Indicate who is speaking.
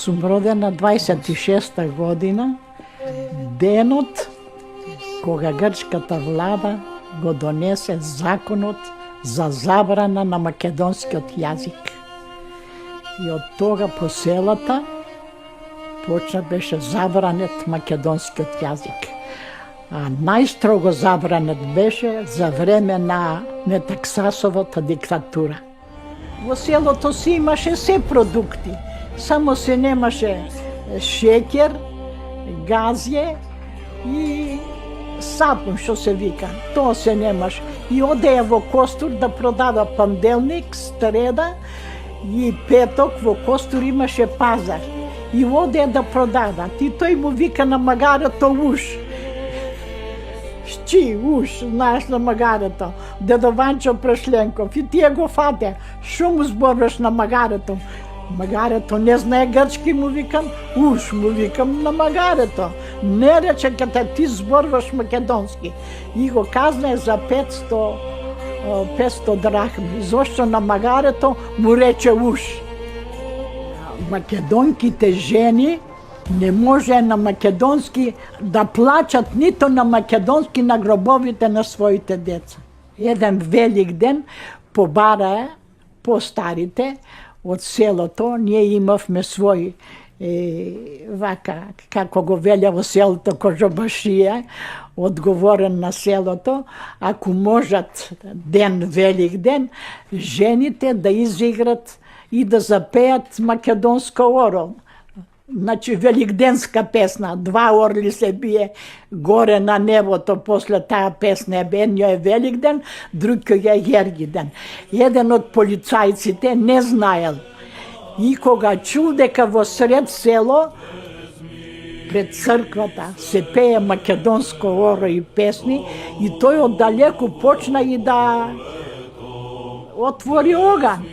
Speaker 1: Сум родена 26-та година, денот кога грчката влада го донесе законот за забрана на македонскиот јазик. И од тога по селата беше забранет македонскиот јазик. А најстрого забранет беше за време на Метаксасовата диктатура. Во селото си имаше се продукти, само се немаше шеќер, газје и сапун, што се вика. Тоа се немаш. И одеја во Костур да продава панделник, среда и петок во Костур имаше пазар. И одеја да продава. И тој му вика на магарето уш. Шчи, уш, знаеш на магарето. Дедо Ванчо Прешленков. И тие го фате. Шо му зборваш на магарето? Магарето не знае грчки, му викам, уш, му викам на магарето. Не рече ката ти зборваш македонски. И го казне за 500 драхми. Зошто на магарето му рече уш. Македонките жени не може на македонски да плачат нито на македонски на гробовите на своите деца. Еден велик ден побараа по-старите од селото, ние имавме свој вака, како го велја во селото кожобашија, одговорен на селото, ако можат ден, велик ден, жените да изиграт и да запеат македонско орол. Значи, великденска песна, 2 орли се бие горе на небото, после таа песна едниот е Великден, другиот е Јергиден. Еден од полицајците не знаел. И кога чул дека во сред село, пред црквата, се пее македонско оро и песни, и тој оддалеку почна и да отвори оган.